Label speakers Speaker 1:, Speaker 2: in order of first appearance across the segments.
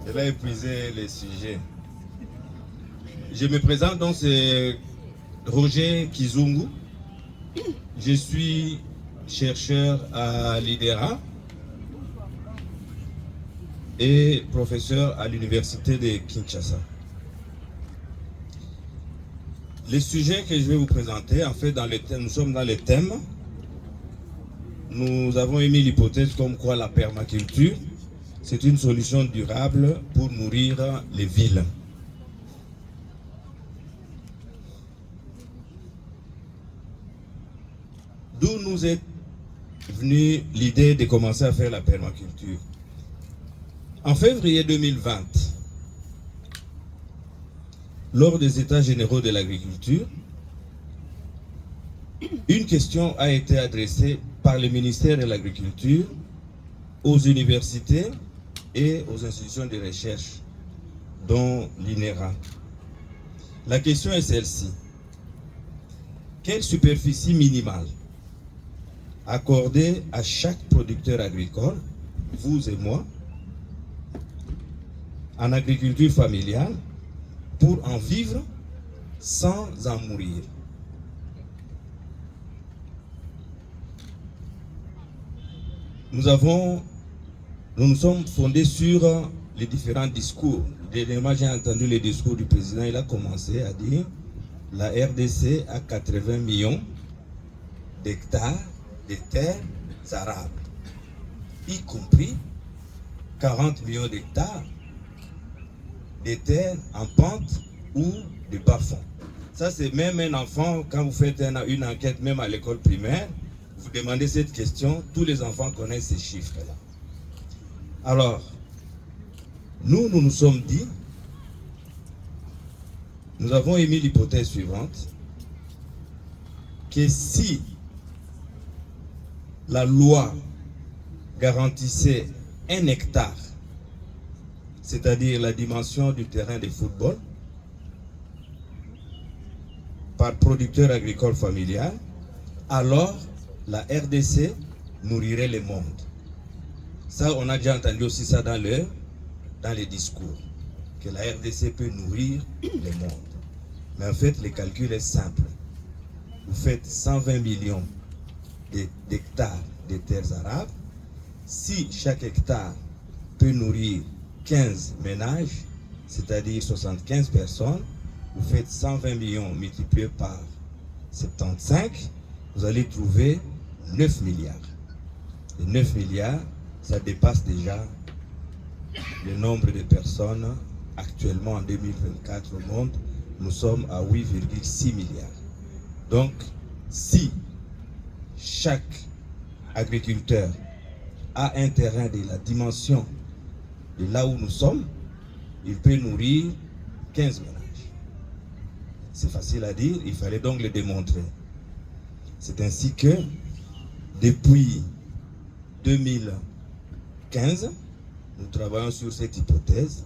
Speaker 1: Elle a épuisé les sujets. Je me présente donc, c'est Roger Kizungu. Je suis chercheur à l'IDERA et professeur à l'université de Kinshasa. Les sujets que je vais vous présenter, en fait, nous sommes dans les thèmes. Nous avons émis l'hypothèse comme quoi la permaculture, c'est une solution durable pour nourrir les villes. D'où nous est venue l'idée de commencer à faire la permaculture. En février 2020, lors des États généraux de l'agriculture, une question a été adressée par le ministère de l'Agriculture aux universités et aux institutions de recherche, dont l'INERA. La question est celle-ci. Quelle superficie minimale accordée à chaque producteur agricole, vous et moi, en agriculture familiale, pour en vivre sans en mourir? Nous nous sommes fondés sur les différents discours. Dernièrement, j'ai entendu le discours du président. Il a commencé à dire la RDC a 80 millions d'hectares de terres arables, y compris 40 millions d'hectares de terres en pente ou de bas-fond. Ça, c'est même un enfant, quand vous faites une enquête, même à l'école primaire, vous demandez cette question, tous les enfants connaissent ces chiffres-là. Alors, nous sommes dit, nous avons émis l'hypothèse suivante, que si la loi garantissait 1 hectare, c'est-à-dire la dimension du terrain de football, par producteur agricole familial, alors la RDC nourrirait le monde. Ça, on a déjà entendu aussi ça dans les discours, que la RDC peut nourrir le monde. Mais en fait, le calcul est simple. Vous faites 120 millions d'hectares de terres arables. Si chaque hectare peut nourrir 15 ménages, c'est-à-dire 75 personnes, vous faites 120 millions multipliés par 75, vous allez trouver 9 milliards. Et 9 milliards, ça dépasse déjà le nombre de personnes actuellement en 2024 au monde. Nous sommes à 8,6 milliards. Donc, si chaque agriculteur a un terrain de la dimension de là où nous sommes, il peut nourrir 15 ménages. C'est facile à dire, il fallait donc le démontrer. C'est ainsi que, depuis 2015, nous travaillons sur cette hypothèse.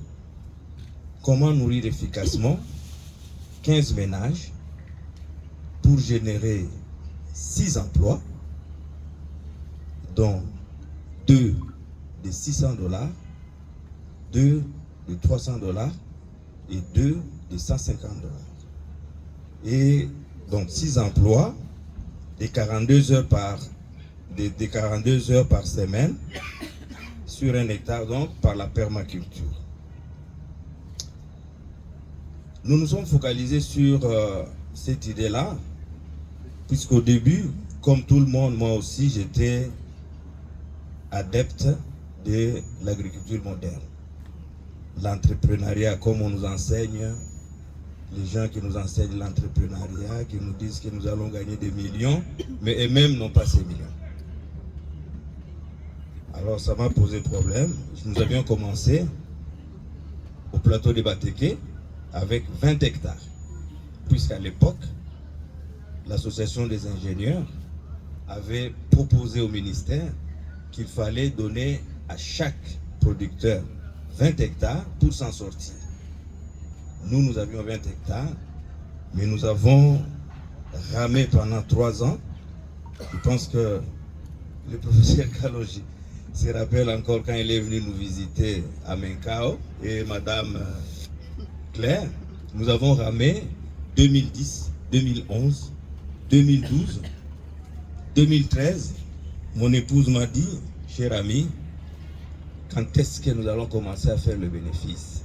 Speaker 1: Comment nourrir efficacement 15 ménages pour générer 6 emplois, dont 2 de $600, 2 de $300 et 2 de $150. Et donc 6 emplois de 42 heures par semaine sur 1 hectare, donc par la permaculture. Nous nous sommes focalisés sur cette idée-là, puisqu'au début, comme tout le monde, moi aussi, j'étais adepte de l'agriculture moderne. L'entrepreneuriat, comme on nous enseigne, les gens qui nous enseignent l'entrepreneuriat, qui nous disent que nous allons gagner des millions, mais eux-mêmes n'ont pas ces millions. Alors ça m'a posé problème. Nous avions commencé au plateau de Batéké avec 20 hectares, puisqu'à l'époque, l'association des ingénieurs avait proposé au ministère qu'il fallait donner à chaque producteur 20 hectares pour s'en sortir. Nous avions 20 hectares, mais nous avons ramé pendant 3 ans. Je pense que le professeur Kalonji se rappelle encore quand il est venu nous visiter à Menkao et Madame Claire, nous avons ramé 2010, 2011, 2012, 2013. Mon épouse m'a dit, cher ami, quand est-ce que nous allons commencer à faire le bénéfice?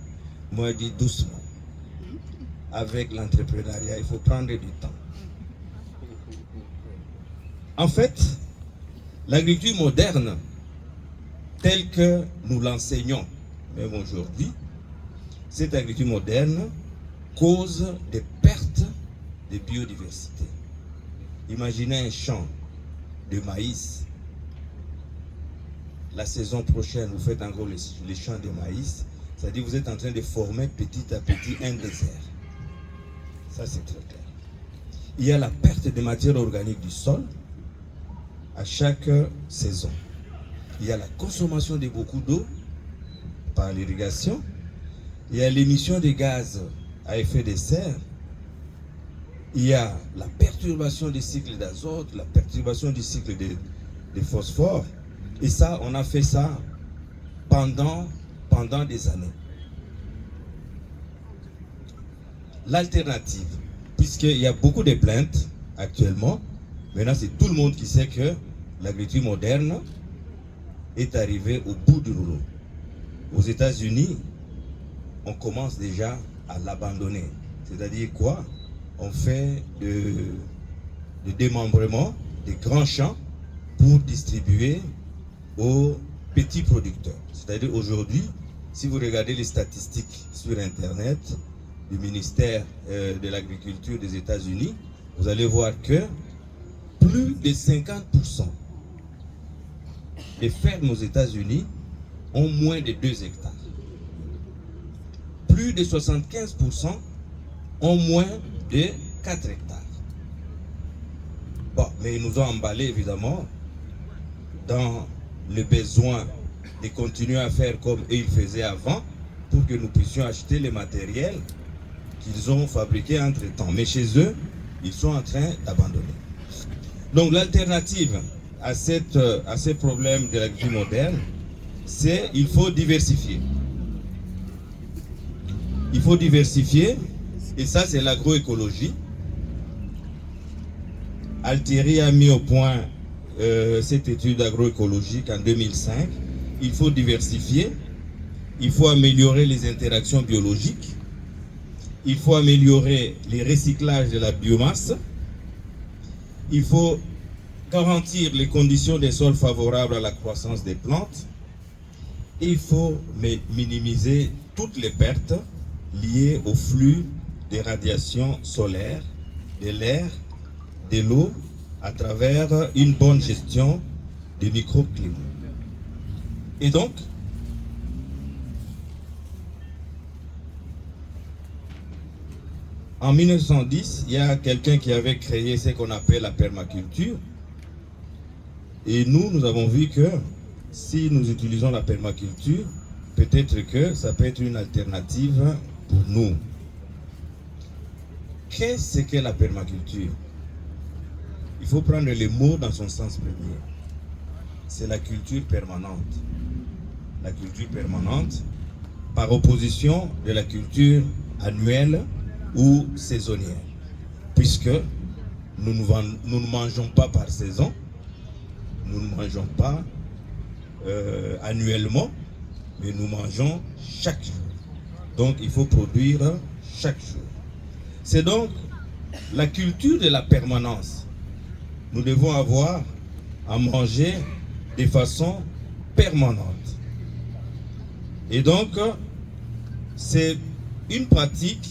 Speaker 1: Moi, je dis doucement. Avec l'entrepreneuriat, il faut prendre du temps. En fait, l'agriculture moderne, telle que nous l'enseignons, même aujourd'hui, cette agriculture moderne cause des pertes de biodiversité. Imaginez un champ de maïs. La saison prochaine, vous faites encore les champs de maïs, c'est-à-dire que vous êtes en train de former petit à petit un désert. Ça, c'est très clair. Il y a la perte de matière organique du sol à chaque saison. Il y a la consommation de beaucoup d'eau par l'irrigation. Il y a l'émission de gaz à effet de serre. Il y a la perturbation du cycle d'azote, la perturbation du cycle de phosphore. Et ça, on a fait ça pendant des années. L'alternative, puisqu'il y a beaucoup de plaintes actuellement, maintenant c'est tout le monde qui sait que l'agriculture moderne est arrivée au bout du rouleau. Aux États-Unis, on commence déjà à l'abandonner. C'est-à-dire quoi? On fait de démembrement des grands champs pour distribuer aux petits producteurs. C'est-à-dire aujourd'hui, si vous regardez les statistiques sur Internet du ministère de l'Agriculture des États-Unis, vous allez voir que plus de 50% des fermes aux États-Unis ont moins de 2 hectares. Plus de 75% ont moins de 4 hectares. Bon, mais ils nous ont emballés évidemment dans le besoin de continuer à faire comme ils faisaient avant pour que nous puissions acheter les matériels qu'ils ont fabriqués entre-temps. Mais chez eux, ils sont en train d'abandonner. Donc l'alternative à ces problèmes de l'agriculture moderne, c'est qu'il faut diversifier. Il faut diversifier, et ça c'est l'agroécologie. Altieri a mis au point cette étude agroécologique en 2005. Il faut diversifier, il faut améliorer les interactions biologiques, il faut améliorer les recyclages de la biomasse, il faut garantir les conditions des sols favorables à la croissance des plantes, et il faut minimiser toutes les pertes liées au flux des radiations solaires, de l'air, de l'eau, à travers une bonne gestion des microclimats. Et donc, en 1910, il y a quelqu'un qui avait créé ce qu'on appelle la permaculture. Et nous avons vu que si nous utilisons la permaculture, peut-être que ça peut être une alternative pour nous. Qu'est-ce que la permaculture? Il faut prendre les mots dans son sens premier. C'est la culture permanente. La culture permanente, par opposition de la culture annuelle ou saisonnière. Puisque nous ne mangeons pas par saison, nous ne mangeons pas annuellement, mais nous mangeons chaque jour. Donc il faut produire chaque jour. C'est donc la culture de la permanence. Nous devons avoir à manger de façon permanente. Et donc, c'est une pratique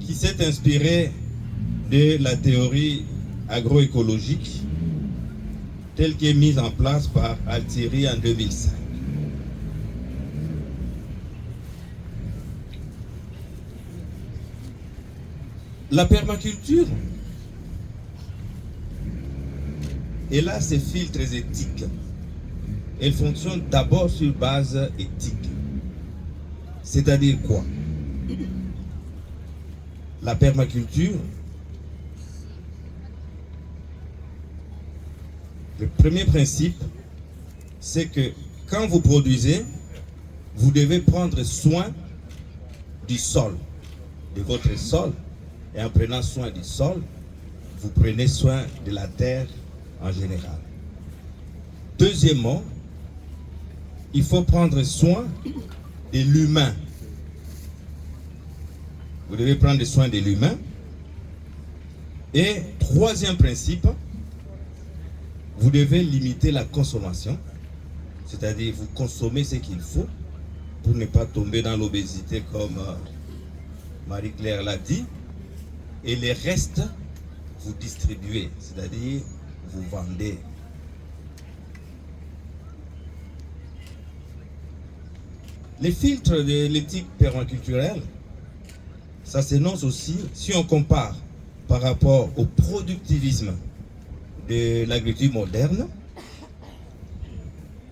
Speaker 1: qui s'est inspirée de la théorie agroécologique telle qu'elle est mise en place par Altieri en 2005. La permaculture, elle a ses filtres éthiques. Elle fonctionne d'abord sur base éthique. C'est-à-dire quoi? La permaculture, le premier principe, c'est que quand vous produisez, vous devez prendre soin du sol, de votre sol. Et en prenant soin du sol, vous prenez soin de la terre en général. Deuxièmement, il faut prendre soin de l'humain. Vous devez prendre soin de l'humain. Et troisième principe, vous devez limiter la consommation. C'est-à-dire vous consommez ce qu'il faut pour ne pas tomber dans l'obésité comme Marie-Claire l'a dit. Et les restes, vous distribuez, c'est-à-dire vous vendez. Les filtres de l'éthique permaculturelle, ça s'énonce aussi, si on compare par rapport au productivisme de l'agriculture moderne,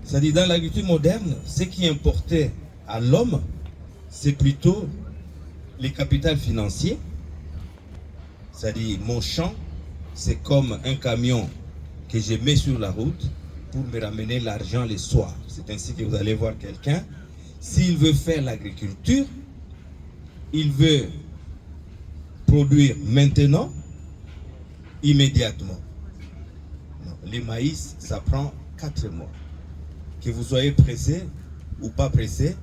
Speaker 1: c'est-à-dire dans l'agriculture moderne, ce qui importait à l'homme, c'est plutôt les capitaux financiers, c'est-à-dire mon champ, c'est comme un camion que je mets sur la route pour me ramener l'argent le soir. C'est ainsi que vous allez voir quelqu'un, s'il veut faire l'agriculture, il veut produire maintenant, immédiatement. Non, les maïs, ça prend 4 mois. Que vous soyez pressé ou pas pressé,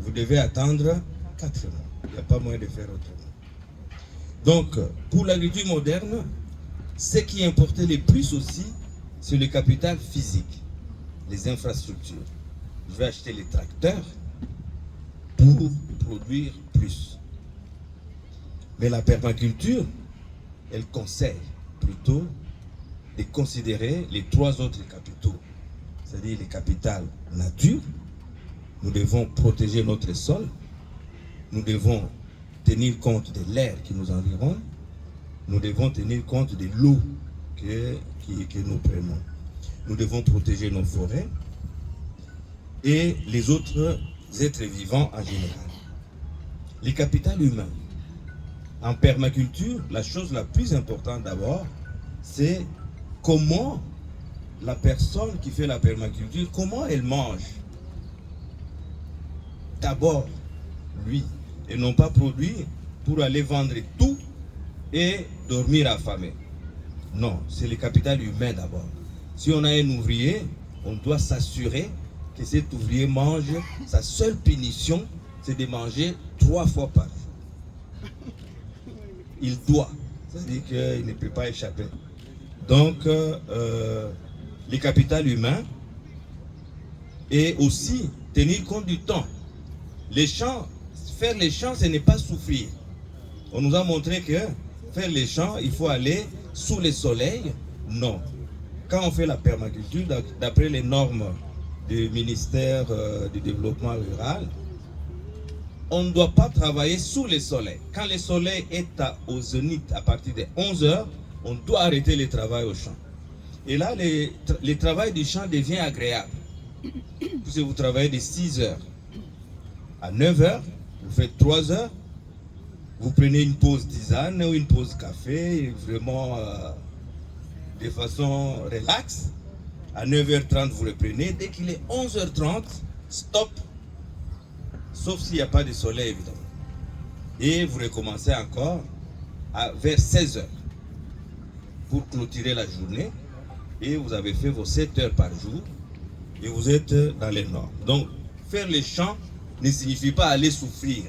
Speaker 1: vous devez attendre 4 mois. Il n'y a pas moyen de faire autrement. Donc, pour l'agriculture moderne, ce qui importait le plus aussi, c'est le capital physique, les infrastructures. Je vais acheter les tracteurs pour produire plus. Mais la permaculture, elle conseille plutôt de considérer les 3 autres capitaux, c'est-à-dire les capitales nature. Nous devons protéger notre sol, nous devons tenir compte de l'air qui nous environne, nous devons tenir compte de l'eau que nous prenons. Nous devons protéger nos forêts et les autres êtres vivants en général. Les capitales humains. En permaculture, la chose la plus importante d'abord, c'est comment la personne qui fait la permaculture, comment elle mange. D'abord, lui, et non pas produire pour aller vendre tout et dormir affamé. Non, c'est le capital humain d'abord. Si on a un ouvrier, on doit s'assurer que cet ouvrier mange, sa seule punition, c'est de manger 3 fois par jour. Il doit, c'est-à-dire qu'il ne peut pas échapper. Donc, le capital humain et aussi tenir compte du temps. Les champs, faire les champs, ce n'est pas souffrir. On nous a montré que faire les champs, il faut aller sous le soleil. Non. Quand on fait la permaculture, d'après les normes du ministère du développement rural, on ne doit pas travailler sous le soleil. Quand le soleil est au zénith à partir de 11 heures, on doit arrêter le travail au champ. Et là, le travail du champ devient agréable. Puisque vous travaillez de 6 heures à 9 heures, vous faites 3 heures, vous prenez une pause tisane ou une pause café, vraiment de façon relaxe. À 9h30, vous reprenez. Dès qu'il est 11h30, stop. Sauf s'il n'y a pas de soleil, évidemment. Et vous recommencez encore vers 16h pour clôturer la journée. Et vous avez fait vos 7 heures par jour. Et vous êtes dans les normes. Donc, faire les champs ne signifie pas aller souffrir.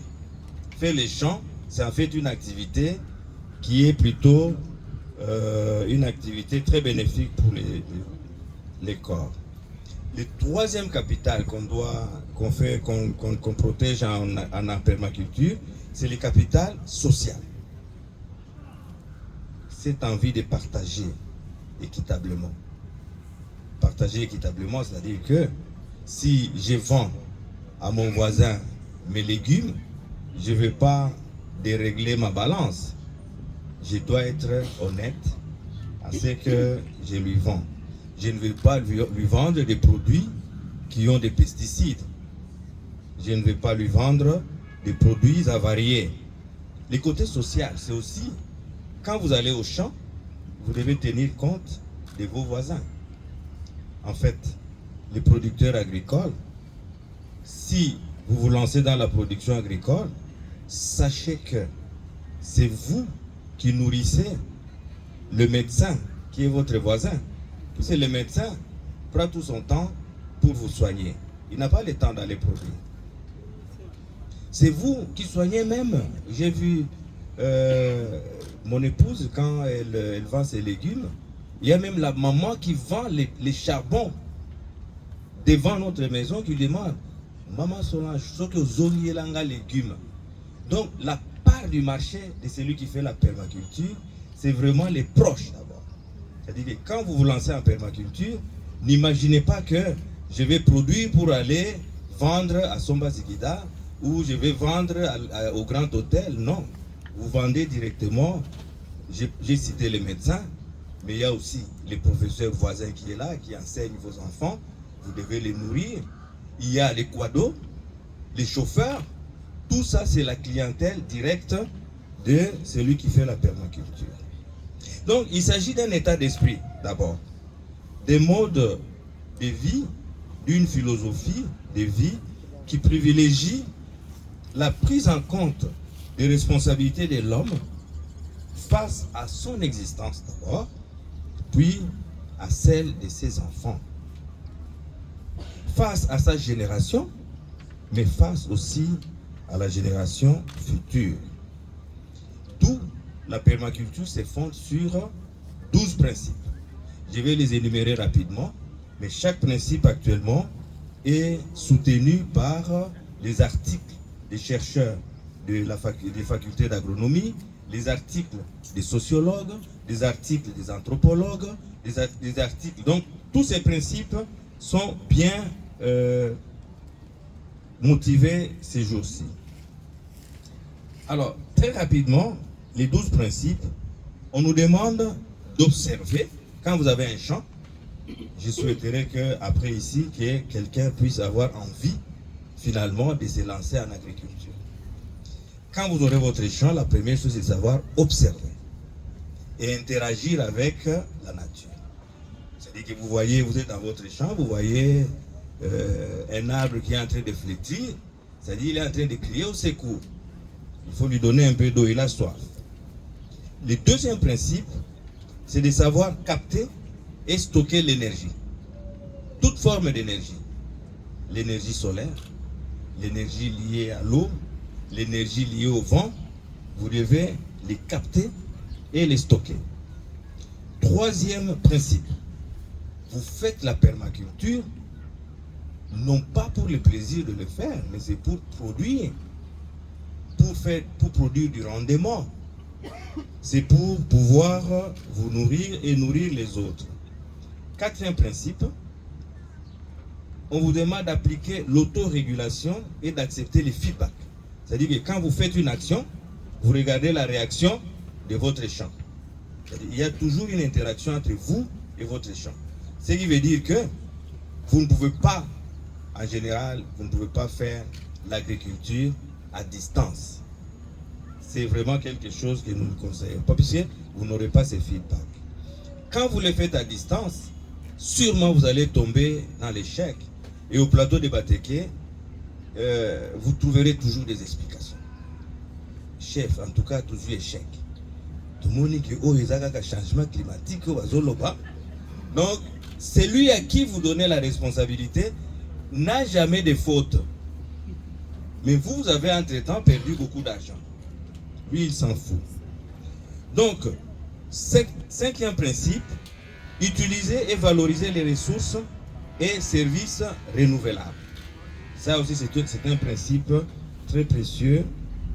Speaker 1: Faire les champs, c'est en fait une activité qui est plutôt une activité très bénéfique pour les corps. Le troisième capital qu'on protège en permaculture, c'est le capital social. Cette envie de partager équitablement. Partager équitablement, c'est-à-dire que si je vends à mon voisin mes légumes, je ne veux pas dérégler ma balance. Je dois être honnête à ce que je lui vends. Je ne veux pas lui vendre des produits qui ont des pesticides. Je ne veux pas lui vendre des produits avariés. Le côté social, c'est aussi, quand vous allez au champ, vous devez tenir compte de vos voisins. En fait, les producteurs agricoles, si vous vous lancez dans la production agricole, sachez que c'est vous qui nourrissez le médecin qui est votre voisin. C'est le médecin qui prend tout son temps pour vous soigner. Il n'a pas le temps d'aller produire. C'est vous qui soignez même. J'ai vu mon épouse, quand elle vend ses légumes, il y a même la maman qui vend les charbons devant notre maison qui demande Maman Solange, ce que vous auriez langa légumes. Donc la part du marché de celui qui fait la permaculture, c'est vraiment les proches d'abord. C'est-à-dire que quand vous vous lancez en permaculture, n'imaginez pas que je vais produire pour aller vendre à Somba Zikida ou je vais vendre au Grand Hôtel. Non, vous vendez directement. J'ai cité les médecins, mais il y a aussi les professeurs voisins qui est là, qui enseignent vos enfants. Vous devez les nourrir. Il y a les quados, les chauffeurs. Tout ça, c'est la clientèle directe de celui qui fait la permaculture. Donc, il s'agit d'un état d'esprit, d'abord. Des modes de vie, d'une philosophie de vie qui privilégie la prise en compte des responsabilités de l'homme face à son existence d'abord, puis à celle de ses enfants, face à sa génération, mais face aussi à la génération future. D'où la permaculture se fonde sur 12 principes. Je vais les énumérer rapidement, mais chaque principe actuellement est soutenu par les articles des chercheurs des facultés d'agronomie, les articles des sociologues, les articles des anthropologues, les articles. Donc, tous ces principes sont bien motivés ces jours-ci. Alors, très rapidement, les 12 principes, on nous demande d'observer. Quand vous avez un champ, je souhaiterais qu'après ici, que quelqu'un puisse avoir envie, finalement, de se lancer en agriculture. Quand vous aurez votre champ, la première chose, c'est de savoir observer et interagir avec la nature. C'est-à-dire que vous voyez, vous êtes dans votre champ, vous voyez un arbre qui est en train de flétrir, c'est-à-dire qu'il est en train de crier au secours. Il faut lui donner un peu d'eau, il a soif. Le deuxième principe, c'est de savoir capter et stocker l'énergie. Toute forme d'énergie. L'énergie solaire, l'énergie liée à l'eau, l'énergie liée au vent, vous devez les capter et les stocker. Troisième principe, vous faites la permaculture non pas pour le plaisir de le faire, mais c'est pour produire, pour produire du rendement. C'est pour pouvoir vous nourrir et nourrir les autres. Quatrième principe, on vous demande d'appliquer l'autorégulation et d'accepter les feedbacks. C'est-à-dire que quand vous faites une action, vous regardez la réaction de votre champ. Il y a toujours une interaction entre vous et votre champ. Ce qui veut dire que vous ne pouvez pas, en général, vous ne pouvez pas faire l'agriculture à distance. C'est vraiment quelque chose que nous ne conseillons pas, puisque vous n'aurez pas ces feedbacks. Quand vous les faites à distance, sûrement vous allez tomber dans l'échec. Et au plateau de Bateke, vous trouverez toujours des explications. Chef, en tout cas, toujours échec. Tout le monde dit que il y a un changement climatique. Donc, celui à qui vous donnez la responsabilité n'a jamais de faute. Mais vous avez entre-temps perdu beaucoup d'argent. Lui, il s'en fout. Donc, cinquième principe, utiliser et valoriser les ressources et services renouvelables. Ça aussi, c'est un principe très précieux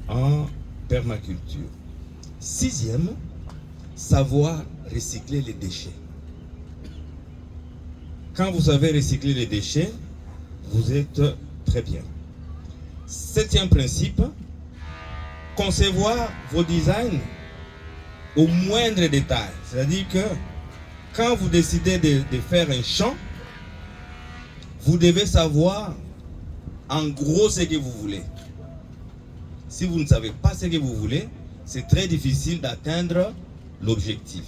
Speaker 1: en permaculture. Sixième, savoir recycler les déchets. Quand vous savez recycler les déchets, vous êtes très bien. Septième principe, concevoir vos designs au moindre détail. C'est-à-dire que quand vous décidez de faire un champ, vous devez savoir en gros ce que vous voulez. Si vous ne savez pas ce que vous voulez, c'est très difficile d'atteindre l'objectif.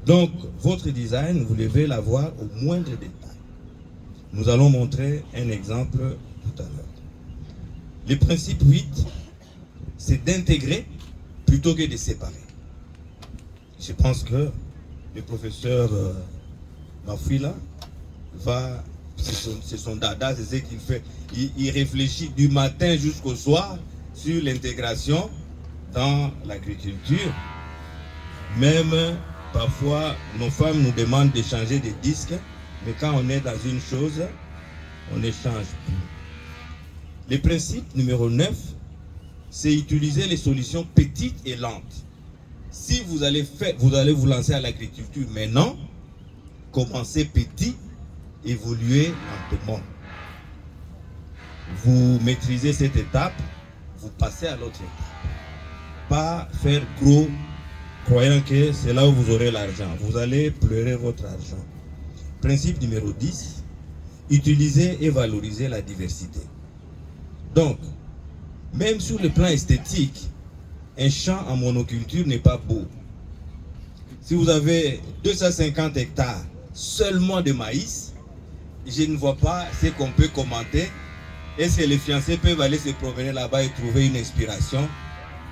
Speaker 1: Donc, votre design, vous devez l'avoir au moindre détail. Nous allons montrer un exemple tout tout à l'heure. Le principe 8, c'est d'intégrer plutôt que de séparer. Je pense que le professeur Mafouila va, c'est son dada, c'est ce qu'il fait. Il réfléchit du matin jusqu'au soir sur l'intégration dans l'agriculture. Même parfois, nos femmes nous demandent de changer de disque, mais quand on est dans une chose, on ne change plus. Le principe numéro 9, c'est utiliser les solutions petites et lentes. Si vous allez vous lancer à l'agriculture maintenant, commencez petit, évoluez lentement. Vous maîtrisez cette étape, vous passez à l'autre étape. Pas faire gros, croyant que c'est là où vous aurez l'argent. Vous allez pleurer votre argent. Principe numéro 10, utiliser et valoriser la diversité. Donc, même sur le plan esthétique, un champ en monoculture n'est pas beau. Si vous avez 250 hectares seulement de maïs, je ne vois pas ce qu'on peut commenter. Est-ce que les fiancés peuvent aller se promener là-bas et trouver une inspiration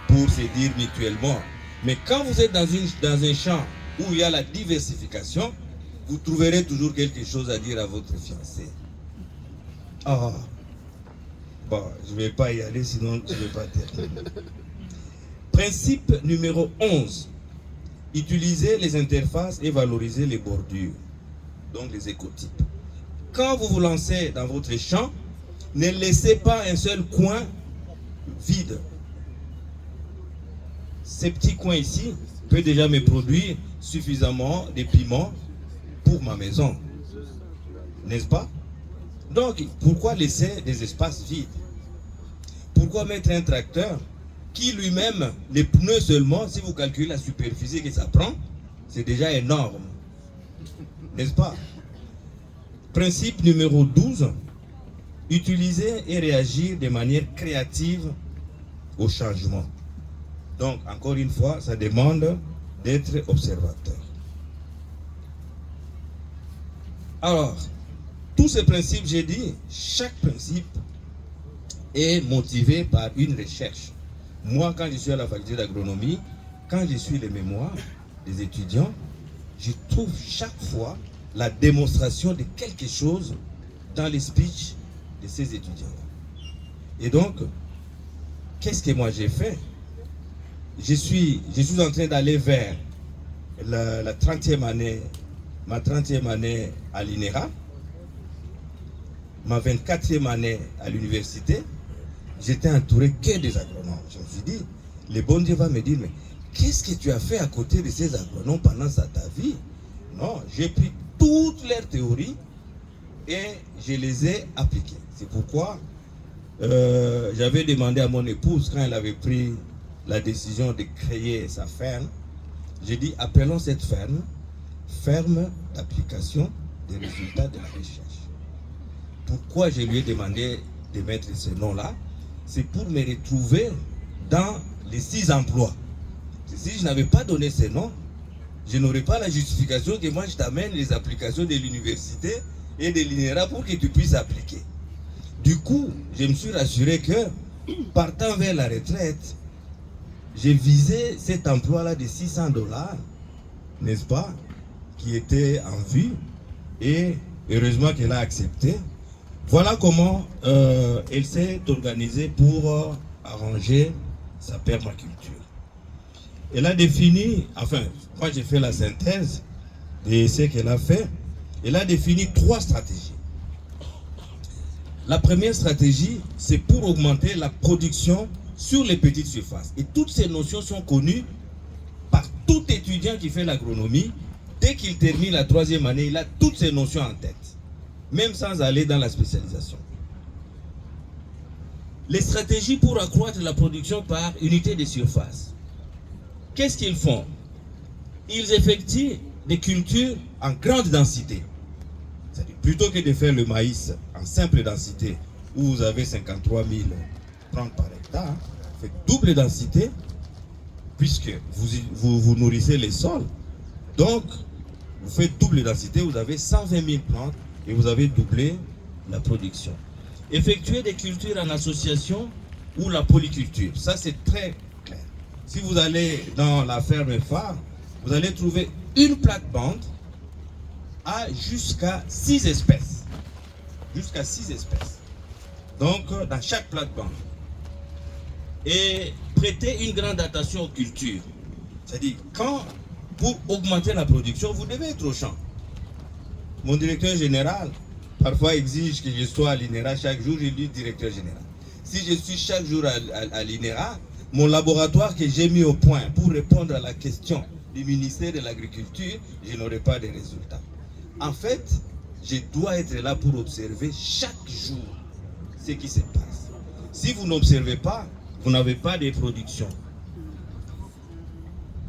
Speaker 1: pour se dire mutuellement? Mais quand vous êtes dans un champ où il y a la diversification, vous trouverez toujours quelque chose à dire à votre fiancé. Ah, bon, je ne vais pas y aller, sinon je ne vais pas terminer. Principe numéro 11. Utiliser les interfaces et valoriser les bordures, donc les écotypes. Quand vous vous lancez dans votre champ, ne laissez pas un seul coin vide. Ces petits coins ici peuvent déjà me produire suffisamment de piments pour ma maison. N'est-ce pas? Donc, pourquoi laisser des espaces vides? Pourquoi mettre un tracteur qui lui-même, les pneus seulement, si vous calculez la superficie que ça prend, c'est déjà énorme. N'est-ce pas? Principe numéro 12, utiliser et réagir de manière créative au changement. Donc, encore une fois, ça demande d'être observateur. Alors, tous ces principes, j'ai dit, chaque principe est motivé par une recherche. Moi, quand je suis à la faculté d'agronomie, quand je suis les mémoires des étudiants, je trouve chaque fois la démonstration de quelque chose dans les speeches de ces étudiants. Et donc, qu'est-ce que moi j'ai fait? Je suis en train d'aller vers la 30e année, ma 30e année à l'INERA, ma 24e année à l'université. J'étais entouré que des agronomes. Je me suis dit, le bon Dieu va me dire, mais qu'est-ce que tu as fait à côté de ces agronomes pendant ta vie? Non, j'ai pris toutes leurs théories et je les ai appliquées. C'est pourquoi j'avais demandé à mon épouse, quand elle avait pris la décision de créer sa ferme, j'ai dit, appelons cette ferme d'application des résultats de la recherche. Pourquoi je lui ai demandé de mettre ce nom-là? C'est pour me retrouver dans les 6 emplois. Si je n'avais pas donné ce nom, je n'aurais pas la justification que moi je t'amène les applications de l'université et de l'INERA pour que tu puisses appliquer. Du coup, je me suis rassuré que, partant vers la retraite, j'ai visé cet emploi-là de $600, n'est-ce pas, qui était en vue, et heureusement qu'elle a accepté. Voilà comment elle s'est organisée pour arranger sa permaculture. Elle a défini, enfin, moi j'ai fait la synthèse de ce qu'elle a fait. Elle a défini 3 stratégies. La première stratégie, c'est pour augmenter la production sur les petites surfaces. Et toutes ces notions sont connues par tout étudiant qui fait l'agronomie. Dès qu'il termine la 3e année, il a toutes ces notions en tête, même sans aller dans la spécialisation. Les stratégies pour accroître la production par unité de surface. Qu'est-ce qu'ils font? Ils effectuent des cultures en grande densité. C'est-à-dire, plutôt que de faire le maïs en simple densité, où vous avez 53 000 plantes par hectare, faites double densité, puisque vous nourrissez les sols. Donc, vous faites double densité, vous avez 120 000 plantes et vous avez doublé la production. effectuer des cultures en association ou la polyculture. Ça, c'est très clair. Si vous allez dans la ferme phare, vous allez trouver une plate-bande à jusqu'à 6 espèces. Jusqu'à 6 espèces. Donc, dans chaque plate-bande. Et prêter une grande attention aux cultures. C'est-à-dire, pour augmenter la production, vous devez être au champ. Mon directeur général, parfois exige que je sois à l'INERA chaque jour, je dis directeur général. Si je suis chaque jour à l'INERA, mon laboratoire que j'ai mis au point pour répondre à la question du ministère de l'Agriculture, je n'aurai pas de résultats. En fait, je dois être là pour observer chaque jour ce qui se passe. Si vous n'observez pas, vous n'avez pas de production.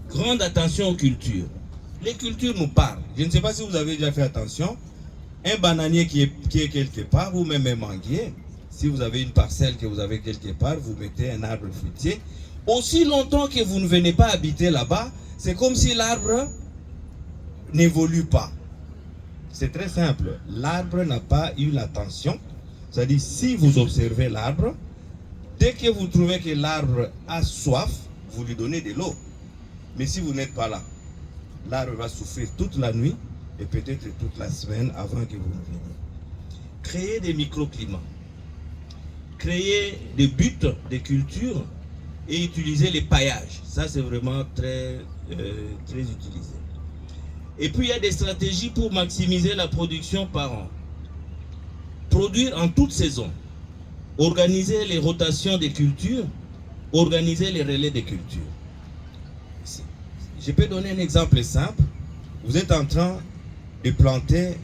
Speaker 1: Grande attention aux cultures. Les cultures nous parlent. Je ne sais pas si vous avez déjà fait attention. Un bananier qui est quelque part, ou même un manguier, si vous avez une parcelle que vous avez quelque part, vous mettez un arbre fruitier. Aussi longtemps que vous ne venez pas habiter là-bas, c'est comme si l'arbre n'évolue pas. C'est très simple. L'arbre n'a pas eu l'attention. C'est-à-dire, si vous observez l'arbre, dès que vous trouvez que l'arbre a soif, vous lui donnez de l'eau. Mais si vous n'êtes pas là, l'arbre va souffrir toute la nuit et peut-être toute la semaine avant que vous ne veniez. Créer des microclimats. Créer des buts de culture et utiliser les paillages. Ça, c'est vraiment très utilisé. Et puis, il y a des stratégies pour maximiser la production par an. Produire en toute saison. Organiser les rotations des cultures. Organiser les relais des cultures. Je peux donner un exemple simple. Vous êtes en train de planter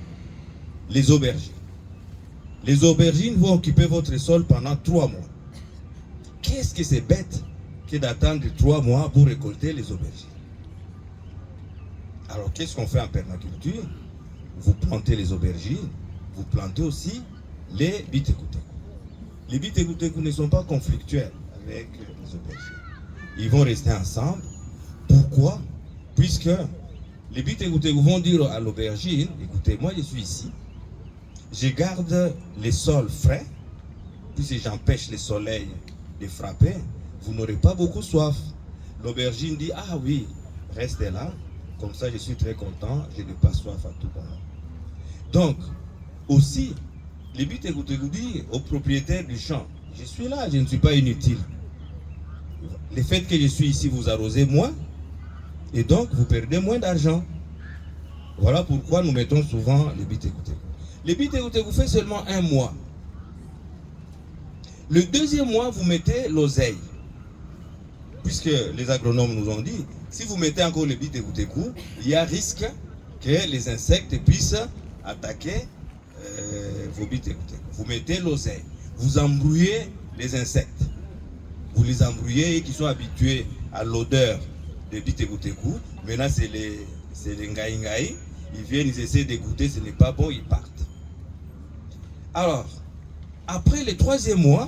Speaker 1: les aubergines. Les aubergines vont occuper votre sol pendant 3 mois. Qu'est-ce que c'est bête que d'attendre 3 mois pour récolter les aubergines? Alors, qu'est-ce qu'on fait en permaculture? Vous plantez les aubergines, vous plantez aussi les bitekoutekou. Les bitekoutekou ne sont pas conflictuels avec les aubergines. Ils vont rester ensemble. Pourquoi? Puisque les bitekoutekou vont dire à l'aubergine, écoutez, moi je suis ici, je garde les sols frais, puisque j'empêche le soleil de frapper, vous n'aurez pas beaucoup soif. L'aubergine dit, ah oui, restez là, comme ça je suis très content, je n'ai pas soif à tout moment. Donc, aussi, les bitekoutekou disent aux propriétaires du champ, je suis là, je ne suis pas inutile. Le fait que je suis ici, vous arrosez moins, et donc vous perdez moins d'argent. Voilà pourquoi nous mettons souvent les bitekoutekou. Les bitekoutekou fait seulement 1 mois. Le 2e mois, vous mettez l'oseille. Puisque les agronomes nous ont dit, si vous mettez encore les bitekoutekou, il y a risque que les insectes puissent attaquer vos bitekoutekou. Vous mettez l'oseille. Vous embrouillez les insectes. Vous les embrouillez et qui sont habitués à l'odeur des bitekoutekou. Maintenant, c'est les ngaï. Ils viennent, ils essaient de goûter, ce n'est pas bon, ils partent. Alors, après le 3e mois,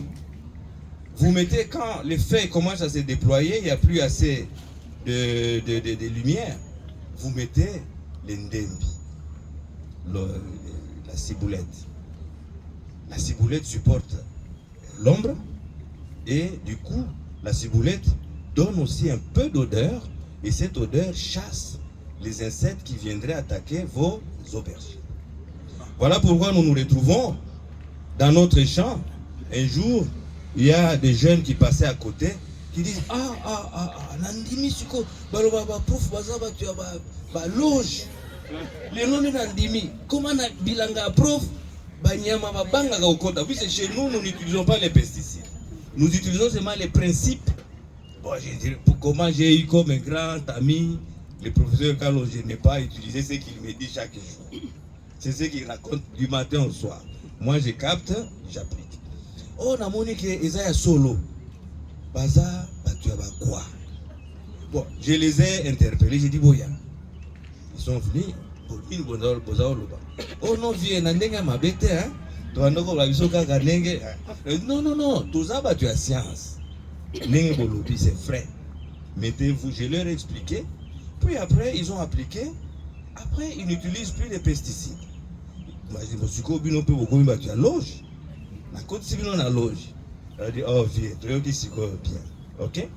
Speaker 1: vous mettez, quand les feuilles commencent à se déployer, il n'y a plus assez de lumière, vous mettez les ndembi, la ciboulette. La ciboulette supporte l'ombre et du coup, la ciboulette donne aussi un peu d'odeur et cette odeur chasse les insectes qui viendraient attaquer vos aubergines. Voilà pourquoi nous nous retrouvons dans notre champ. Un jour, il y a des jeunes qui passaient à côté qui disent nandimi siko baloba ba prof bazaba tu ba loge les noms nandimi comment na bilanga prof banyama babanga ga okota. Puis chez nous, nous n'utilisons pas les pesticides. Nous utilisons seulement les principes. Bon, je dirais, comment j'ai eu comme un grand ami le professeur Carlos, je n'ai pas utilisé ce qu'il me dit chaque jour. C'est ce qu'il raconte du matin au soir. Moi, je capte, j'applique. Oh, na monique Isaiah solo. Baza, tu as quoi? Bon, je les ai interpellés, j'ai dit, boya. Ils sont venus, oh non, viens, n'endenga ma bête, hein? Non, tout ça, tu as science. C'est frais. Mettez-vous, je leur ai expliqué. Puis après, ils ont appliqué. Après, ils n'utilisent plus les pesticides. Tu as loge. La côte civile, on a loge. Elle dit, oh, viens, tu dis, c'est quoi, bien. Ok?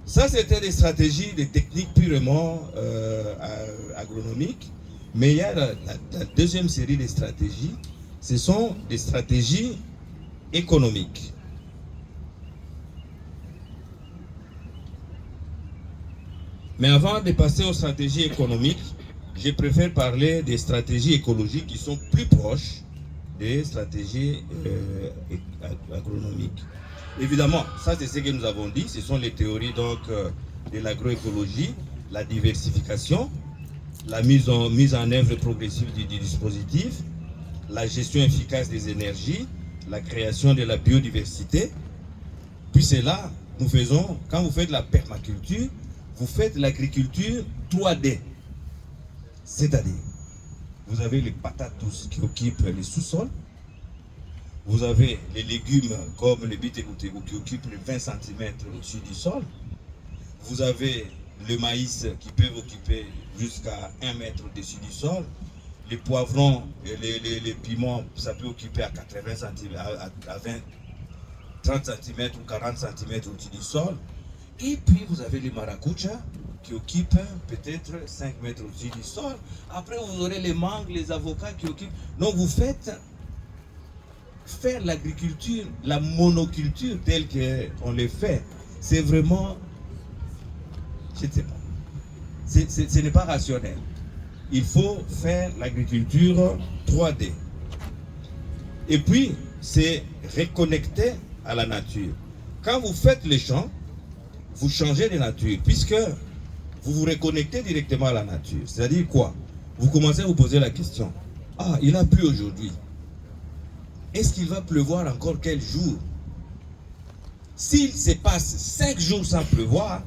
Speaker 1: Ça, c'était des stratégies, des techniques purement agronomiques. Mais il y a la deuxième série de stratégies. Ce sont des stratégies économiques. Mais avant de passer aux stratégies économiques, je préfère parler des stratégies écologiques qui sont plus proches des stratégies agronomiques. Évidemment, ça c'est ce que nous avons dit, ce sont les théories donc de l'agroécologie, la diversification, la mise en œuvre progressive du dispositif, la gestion efficace des énergies, la création de la biodiversité. Puis c'est là, nous faisons, quand vous faites la permaculture, vous faites l'agriculture 3D. C'est-à-dire, vous avez les patates douces qui occupent les sous-sols, vous avez les légumes comme les bitégoutégou qui occupent les 20 cm au-dessus du sol, vous avez le maïs qui peut occuper jusqu'à 1 mètre au-dessus du sol, les poivrons et les piments, ça peut occuper à 80 cm, à 20, 30 cm ou 40 cm au-dessus du sol. Et puis vous avez les maracujas qui occupent peut-être 5 mètres au-dessus du sol. Après vous aurez les mangues, les avocats qui occupent. Donc vous faites faire l'agriculture, la monoculture telle qu'on les fait. C'est vraiment, je ne sais pas, ce n'est pas rationnel. Il faut faire l'agriculture 3D. Et puis, c'est reconnecter à la nature. Quand vous faites les champs, vous changez de nature, puisque vous vous reconnectez directement à la nature. C'est-à-dire quoi? Vous commencez à vous poser la question. Ah, il a plu aujourd'hui. Est-ce qu'il va pleuvoir encore quel jour? S'il se passe 5 jours sans pleuvoir,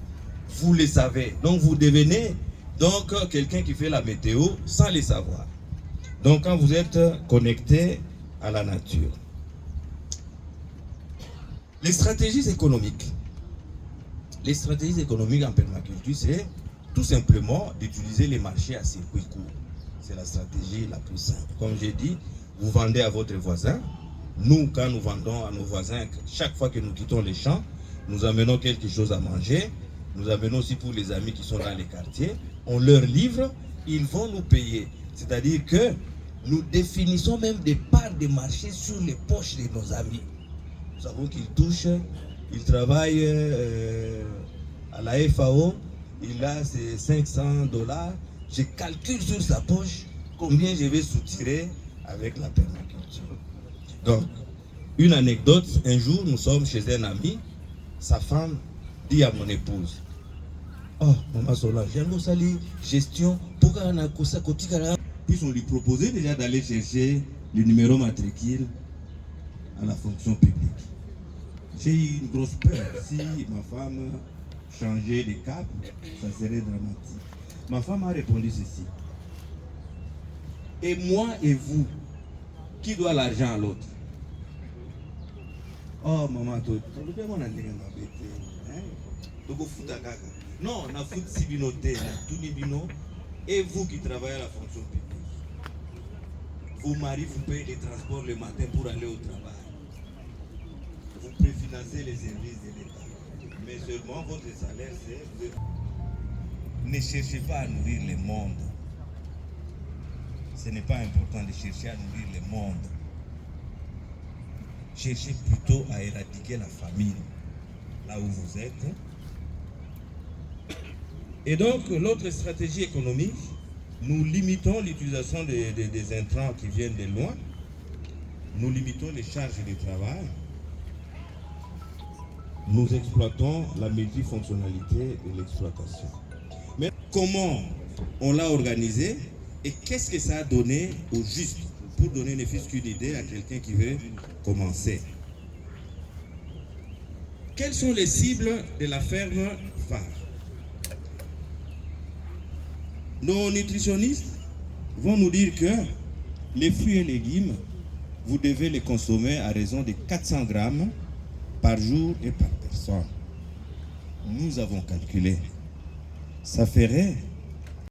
Speaker 1: vous le savez. Donc vous devenez donc quelqu'un qui fait la météo sans le savoir. Donc quand vous êtes connecté à la nature. Les stratégies économiques. Les stratégies économiques en permaculture, c'est tout simplement d'utiliser les marchés à circuit court. C'est la stratégie la plus simple. Comme j'ai dit, vous vendez à votre voisin. Nous, quand nous vendons à nos voisins, chaque fois que nous quittons les champs, nous amenons quelque chose à manger. Nous amenons aussi pour les amis qui sont dans les quartiers. On leur livre, ils vont nous payer. C'est-à-dire que nous définissons même des parts de marché sur les poches de nos amis. Nous savons qu'ils touchent, ils travaillent à la FAO, il a ses $500. Je calcule sur sa poche combien je vais soutirer avec la permaculture. Donc, une anecdote, un jour nous sommes chez un ami, sa femme dit à mon épouse, oh, maman Solange, j'ai un sali, gestion, pourquoi on a ça côté. Puis on lui proposait déjà d'aller chercher le numéro matricule à la fonction publique. J'ai eu une grosse peur. Si ma femme changeait de cap, ça serait dramatique. Ma femme a répondu ceci. Et moi et vous, qui doit l'argent à l'autre? Oh maman, non, on a foot sibinoté, et vous qui travaillez à la fonction publique, vos maris vous payez les transports le matin pour aller au travail. Vous préfinancez les services de l'État. Mais seulement votre salaire, c'est... Ne cherchez pas à nourrir le monde. Ce n'est pas important de chercher à nourrir le monde. Cherchez plutôt à éradiquer la famine, là où vous êtes. Et donc, l'autre stratégie économique, nous limitons l'utilisation des intrants qui viennent de loin. Nous limitons les charges de travail. Nous exploitons la multifonctionnalité de l'exploitation. Mais comment on l'a organisé et qu'est-ce que ça a donné au juste, pour donner ne fût-ce qu'une idée à quelqu'un qui veut commencer. Quelles sont les cibles de la ferme phare? Nos nutritionnistes vont nous dire que les fruits et légumes, vous devez les consommer à raison de 400 grammes par jour et par personne. Nous avons calculé. Ça ferait